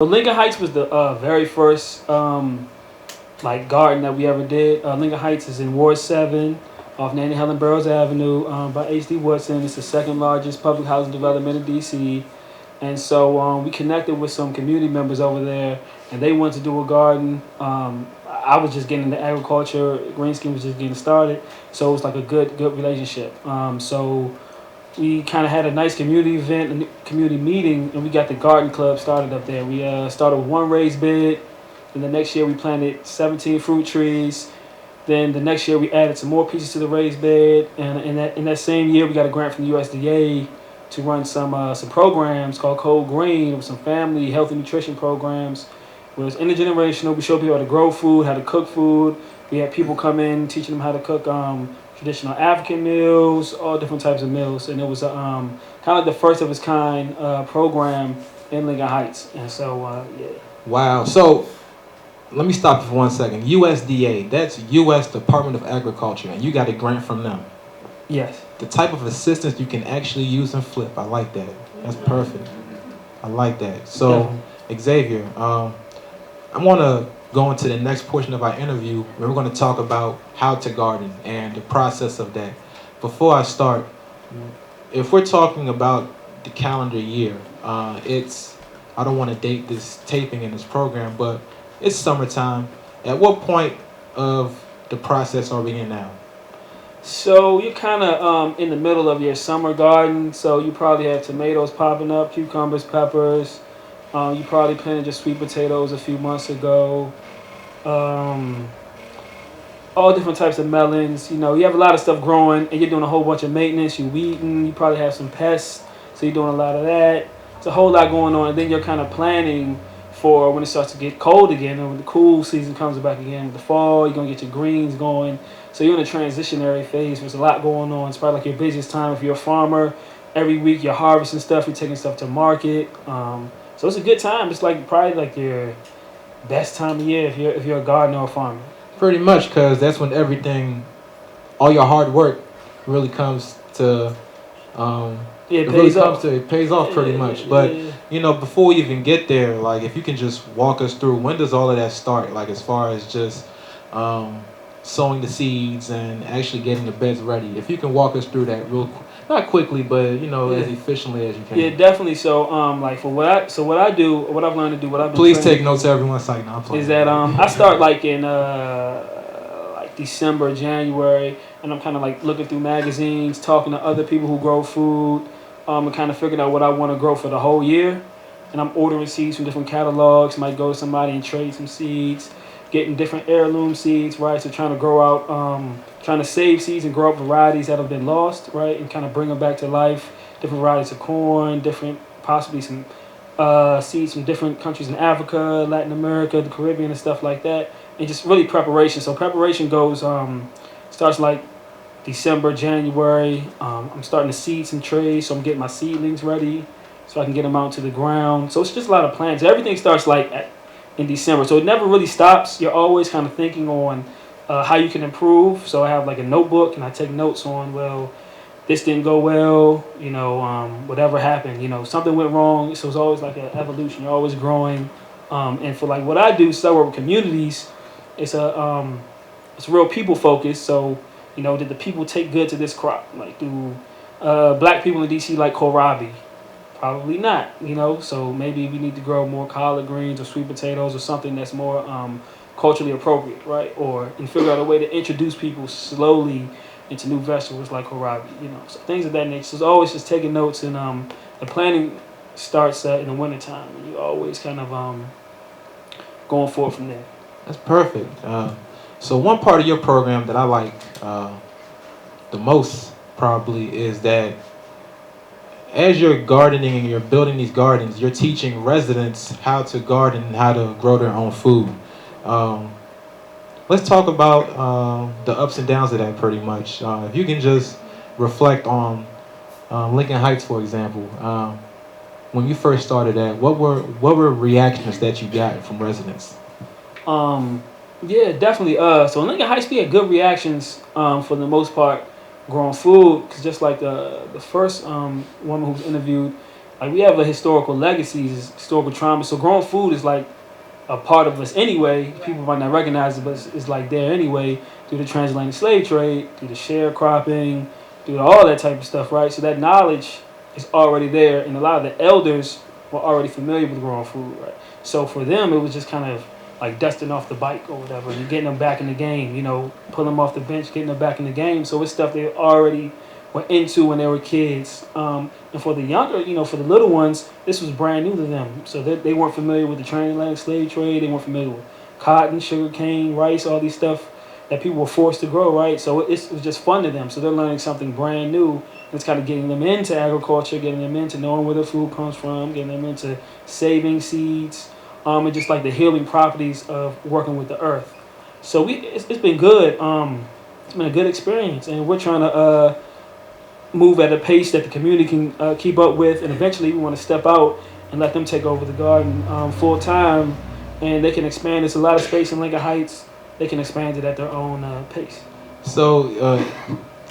So Lincoln Heights was the very first like garden that we ever did. Lincoln Heights is in Ward 7 off Nanny Helen Burroughs Avenue by H.D. Woodson. It's the second largest public housing development in D.C. And so we connected with some community members over there, and they wanted to do a garden. I was just getting into agriculture. Green Scheme was just getting started, so it was like a good relationship. So we kind of had a nice community event, a community meeting, and we got the garden club started up there. We started with one raised bed, and the next year we planted 17 fruit trees. Then the next year we added some more pieces to the raised bed, and in that same year we got a grant from the USDA to run some programs called Cold Green, with some family healthy nutrition programs. Where it's intergenerational. We show people how to grow food, how to cook food. We had people come in teaching them how to cook traditional African meals, all different types of meals, and it was kind of like the first of its kind program in Lincoln Heights. And so yeah. Wow. So let me stop you for 1 second. USDA, that's U.S. Department of Agriculture, and you got a grant from them. Yes. The type of assistance you can actually use and flip. I like that. That's perfect. I like that. So, definitely. Xavier, I want to go into the next portion of our interview where we're going to talk about how to garden and the process of that. Before I start, if we're talking about the calendar year, I don't want to date this taping in this program, but it's summertime. At what point of the process are we in now? So you're kind of in the middle of your summer garden. So you probably have tomatoes popping up, cucumbers, peppers. You probably planted your sweet potatoes a few months ago. All different types of melons. You know, you have a lot of stuff growing, and you're doing a whole bunch of maintenance. You're weeding. You probably have some pests, so you're doing a lot of that. It's a whole lot going on, and then you're kind of planning for when it starts to get cold again, and when the cool season comes back again. With the fall, you're gonna get your greens going. So you're in a transitionary phase. There's a lot going on. It's probably like your busiest time if you're a farmer. Every week you're harvesting stuff. You're taking stuff to market. So it's a good time. It's like probably like your best time of year if you're a gardener or a farmer. Pretty much, because that's when everything, all your hard work, really comes to. It pays off pretty much. But you know, before we even get there, like if you can just walk us through, when does all of that start? Like as far as just sowing the seeds and actually getting the beds ready. If you can walk us through that not quickly, but you know, as efficiently as you can. Yeah, definitely. So like for what I do, what I've learned to do, what I've been please take notes, everyone. Like, no, is that I start like in like December, January, and I'm kind of like looking through magazines, talking to other people who grow food, and kind of figuring out what I want to grow for the whole year. And I'm ordering seeds from different catalogs. Might go to somebody and trade some seeds, getting different heirloom seeds, right? So trying to grow out, trying to save seeds and grow up varieties that have been lost, right? And kind of bring them back to life. Different varieties of corn, different, possibly some seeds from different countries in Africa, Latin America, the Caribbean, and stuff like that. And just really preparation. So preparation goes, starts like December, January. I'm starting to seed some trays, so I'm getting my seedlings ready so I can get them out to the ground. So it's just a lot of plans. Everything starts like in December, so it never really stops. You're always kind of thinking on how you can improve. So I have like a notebook, and I take notes on, well, this didn't go well, you know, whatever happened, you know, something went wrong. So it's always like an evolution. You're always growing. And for like what I do, so I work with communities. It's real people focused. So, you know, did the people take good to this crop? Like, do black people in DC like kohlrabi? Probably not, you know. So maybe we need to grow more collard greens or sweet potatoes or something that's more culturally appropriate, right? And figure out a way to introduce people slowly into new vegetables like kohlrabi, you know. So things of that nature. So it's always just taking notes, and the planning starts in the wintertime, and you always kind of going forward from there. That's perfect. So one part of your program that I like the most probably is that as you're gardening and you're building these gardens, you're teaching residents how to garden and how to grow their own food. Let's talk about the ups and downs of that pretty much. If you can just reflect on Lincoln Heights, for example. When you first started that, what were reactions that you got from residents? Yeah, definitely. So in Lincoln Heights, we had good reactions for the most part growing food, because just like the first woman who was interviewed, like we have a historical legacies, historical trauma. So growing food is like a part of us anyway. People might not recognize it, but it's like there anyway through the transatlantic slave trade, through the sharecropping, through all that type of stuff, right? So that knowledge is already there, and a lot of the elders were already familiar with growing food, right? So for them, it was just kind of like dusting off the bike or whatever, and getting them back in the game, pulling them off the bench, getting them back in the game. So it's stuff they already were into when they were kids. And for the younger, for the little ones, this was brand new to them. So they weren't familiar with the transatlantic slave trade. They weren't familiar with cotton, sugar cane, rice, all these stuff that people were forced to grow, right? So it was just fun to them. So they're learning something brand new. It's kind of getting them into agriculture, getting them into knowing where their food comes from, getting them into saving seeds, and just like the healing properties of working with the earth. So it's been good. It's been a good experience, and we're trying to move at a pace that the community can keep up with, and eventually we want to step out and let them take over the garden full time, and they can expand. There's a lot of space in Lincoln Heights. They can expand it at their own pace. So,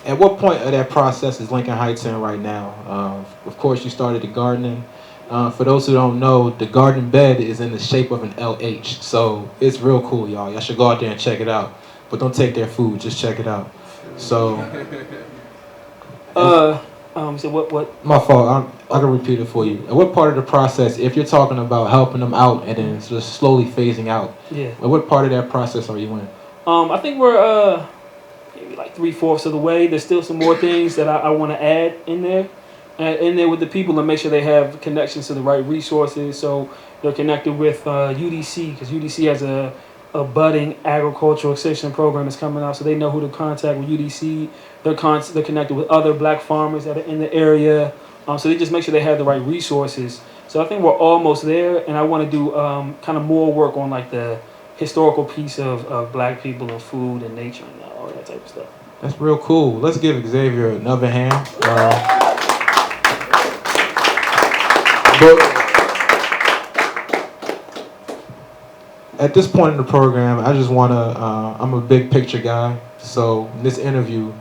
at what point of that process is Lincoln Heights in right now? Of course, you started the gardening. For those who don't know, the garden bed is in the shape of an LH. So it's real cool, y'all. Y'all should go out there and check it out. But don't take their food, just check it out. So, so what? My fault. I can repeat it for you. At what part of the process, if you're talking about helping them out and then just slowly phasing out, Yeah. at what part of that process are you in? I think we're maybe like 3/4 of the way. There's still some more things that I want to add in there with the people and make sure they have connections to the right resources. So they're connected with UDC, because UDC has a budding agricultural extension program that's coming out, so they know who to contact with UDC. They're connected with other black farmers that are in the area, so they just make sure they have the right resources. So I think we're almost there, and I want to do kind of more work on like the historical piece of black people and food and nature and all that type of stuff. That's real cool. Let's give Xavier another hand. But at this point in the program, I just want to, I'm a big picture guy, so in this interview,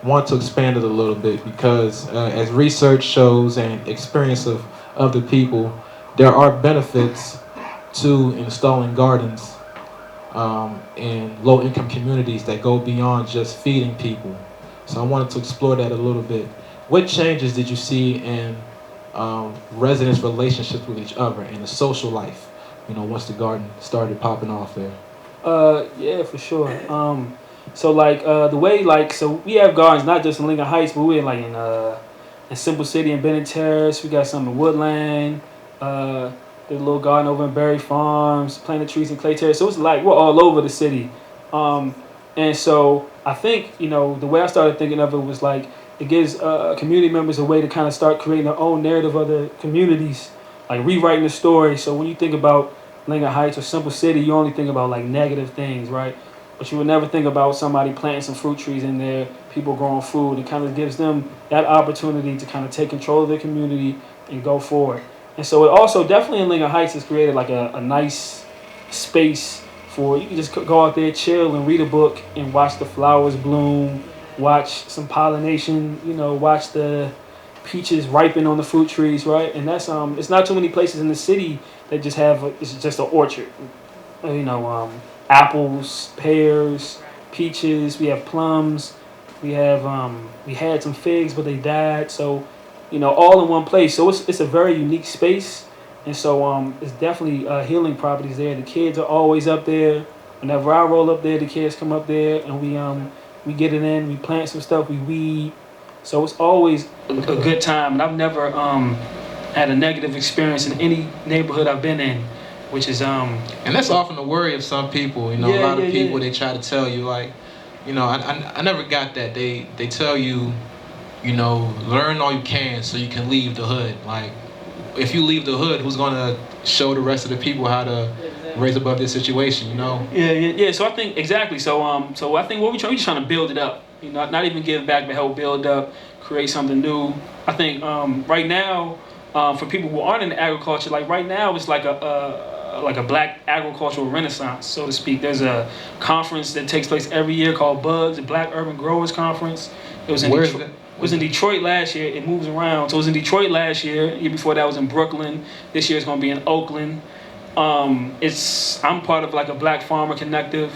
want to expand it a little bit because as research shows and experience of other people, there are benefits to installing gardens in low-income communities that go beyond just feeding people. So I wanted to explore that a little bit. What changes did you see in residents' relationships with each other and the social life, once the garden started popping off there? Yeah, for sure. So like the way so we have gardens not just in Lincoln Heights, but we're like in Simple City and Bennett Terrace. We got some in Woodland. There's a little garden over in Berry Farms, planted trees in Clay Terrace. So it's like we're all over the city. And so I think, the way I started thinking of it was like it gives community members a way to kind of start creating their own narrative of the communities, like rewriting the story. So when you think about Lincoln Heights or Simple City, you only think about like negative things, right? But you would never think about somebody planting some fruit trees in there, people growing food. It kind of gives them that opportunity to kind of take control of their community and go forward. And so it also definitely in Lincoln Heights has created like a nice space for you can just go out there, chill and read a book and watch the flowers bloom, watch some pollination, watch the peaches ripen on the fruit trees, right? And that's it's not too many places in the city that just have it's just an orchard. Apples, pears, peaches. We have plums. We had some figs, but they died. So, all in one place. So it's a very unique space, and so it's definitely healing properties there. The kids are always up there. Whenever I roll up there, the kids come up there, and we get it in. We plant some stuff. We weed. So it's always a good time, and I've never had a negative experience in any neighborhood I've been in. Which is and that's often the worry of some people. A lot of people they try to tell you like, I never got that. They tell you, learn all you can so you can leave the hood. Like, if you leave the hood, who's gonna show the rest of the people how to raise above this situation? Yeah. So I think exactly. So I think what we're just trying to build it up. Not even give back, but help build up, create something new. I think right now, for people who aren't in agriculture, like right now, it's like a black agricultural renaissance, so to speak. There's a conference that takes place every year called Bugs, the Black Urban Growers Conference. It was in Where is it? was in Detroit last year. It moves around. So it was in Detroit last year. Year before that was in Brooklyn. This year it's going to be in Oakland. I'm part of like a Black Farmer collective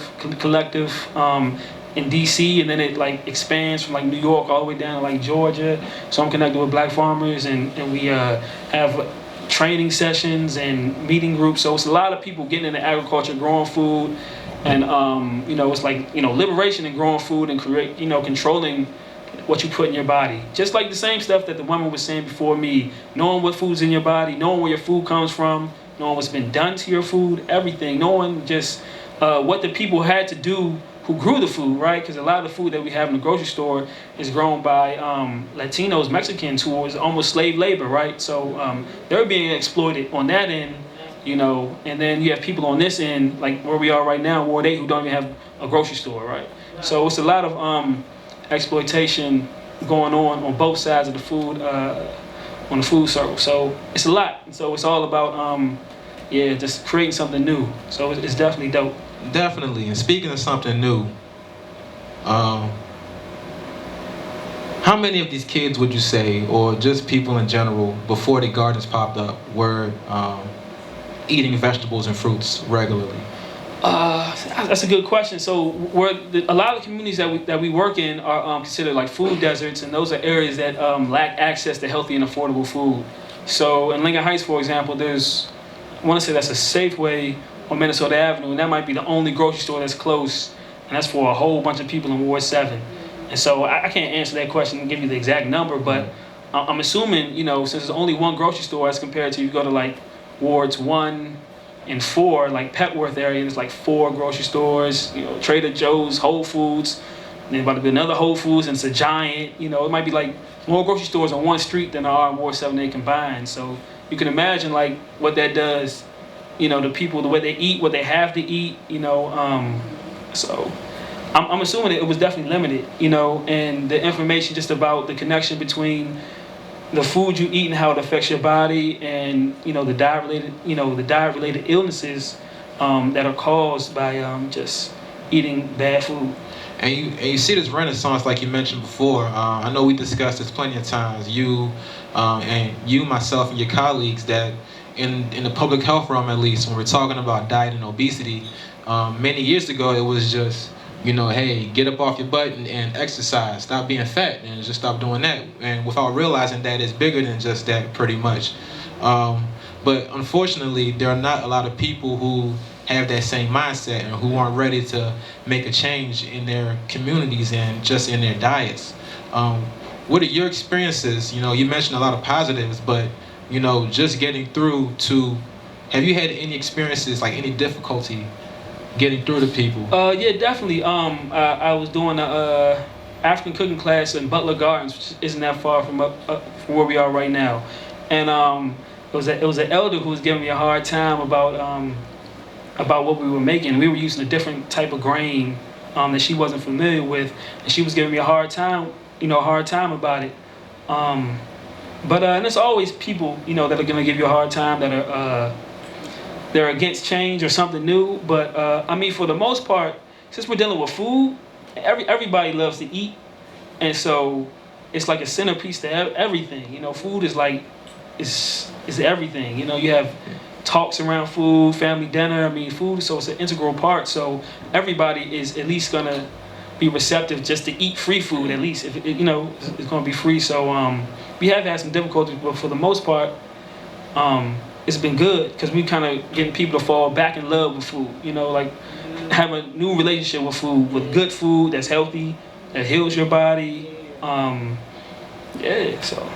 in DC, and then it like expands from like New York all the way down to like Georgia. So I'm connected with Black farmers, and we have training sessions and meeting groups. So it's a lot of people getting into agriculture, growing food, and it's like liberation in growing food and controlling what you put in your body. Just like the same stuff that the woman was saying before me, knowing what food's in your body, knowing where your food comes from, knowing what's been done to your food, everything, knowing just what the people had to do who grew the food, right? Because a lot of the food that we have in the grocery store is grown by Latinos, Mexicans, who was almost slave labor, right? So they're being exploited on that end, and then you have people on this end, like where we are right now, Ward 8, who don't even have a grocery store, right? So it's a lot of exploitation going on both sides of the food, on the food circle. So it's a lot. So it's all about, just creating something new. So it's definitely dope. Definitely. And speaking of something new, how many of these kids would you say, or just people in general, before the gardens popped up, were eating vegetables and fruits regularly? That's a good question. So a lot of the communities that we work in are considered like food deserts, and those are areas that lack access to healthy and affordable food. So in Lincoln Heights, for example, I want to say that's a Safeway on Minnesota Avenue, and that might be the only grocery store that's close, and that's for a whole bunch of people in Ward 7. And so I can't answer that question and give you the exact number, but I'm assuming, since there's only one grocery store as compared to you go to like Wards 1 and 4, like Petworth area, there's like 4 grocery stores, Trader Joe's, Whole Foods, and then about to be another Whole Foods, and it's a giant, it might be like more grocery stores on one street than there are in Ward 7 combined. So you can imagine like what that does, the people, the way they eat, what they have to eat, so I'm assuming it was definitely limited, and the information just about the connection between the food you eat and how it affects your body, and the diet-related illnesses that are caused by just eating bad food. And you see this renaissance, like you mentioned before. I know we discussed this plenty of times. Myself, and your colleagues, that in the public health realm, at least, when we're talking about diet and obesity, many years ago it was just, hey, get up off your butt and exercise, stop being fat, and just stop doing that, and without realizing that it's bigger than just that, pretty much. But unfortunately, there are not a lot of people who have that same mindset and who aren't ready to make a change in their communities and just in their diets. What are your experiences? You mentioned a lot of positives, but just getting through to, have you had any experiences, like any difficulty getting through to people? Yeah, definitely. I was doing a African cooking class in Butler Gardens, which isn't that far from where we are right now, and it was an elder who was giving me a hard time about what we were making. We were using a different type of grain that she wasn't familiar with, and she was giving me a hard time about it. And there's always people, that are gonna give you a hard time, that are they're against change or something new. But for the most part, since we're dealing with food, everybody loves to eat, and so it's like a centerpiece to everything. Food is like is everything. You have talks around food, family dinner. Food. So it's an integral part. So everybody is at least gonna be receptive just to eat free food, at least if it's going to be free. So we have had some difficulties, but for the most part, it's been good, because we kind of getting people to fall back in love with food. Like have a new relationship with food, with good food that's healthy, that heals your body. So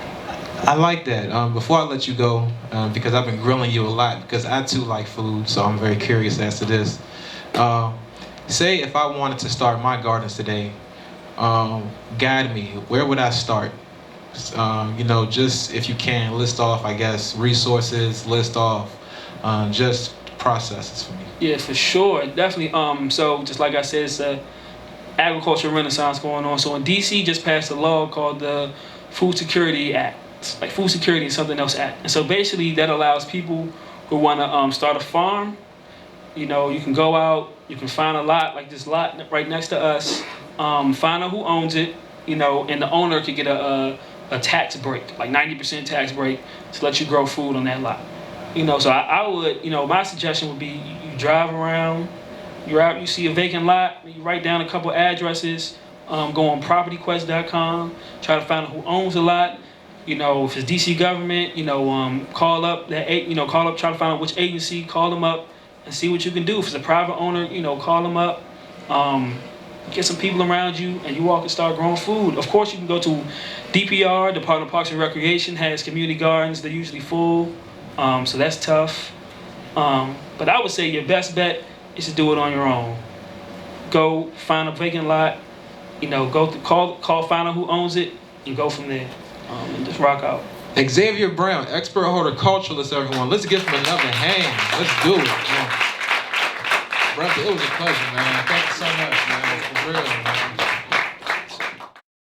I like that. Before I let you go, because I've been grilling you a lot, because I too like food, so I'm very curious as to this. Say if I wanted to start my gardens today, guide me. Where would I start? Just if you can, list off, I guess, resources, list off just processes for me. Yeah, for sure, definitely. So just like I said, it's a agricultural renaissance going on. So in DC, just passed a law called the Food Security Act. It's like Food Security and Something Else Act. And so basically that allows people who want to start a farm. You can go out, you can find a lot, like this lot right next to us, find out who owns it, and the owner could get a tax break, like 90% tax break, to let you grow food on that lot. So I would, my suggestion would be you drive around, you're out, you see a vacant lot, you write down a couple addresses, go on propertyquest.com, try to find out who owns the lot. If it's DC government, call up try to find out which agency, call them up and see what you can do. If it's a private owner, call them up. Get some people around you, and you all can start growing food. Of course, you can go to DPR, Department of Parks and Recreation, has community gardens. They're usually full, so that's tough. But I would say your best bet is to do it on your own. Go find a vacant lot, call, find out who owns it, and go from there, and just rock out. Xavier Brown, expert horticulturalist, everyone. Let's give him another hand. Let's do it. Brother, it was a pleasure, man. Thank you so much, man. For real, man.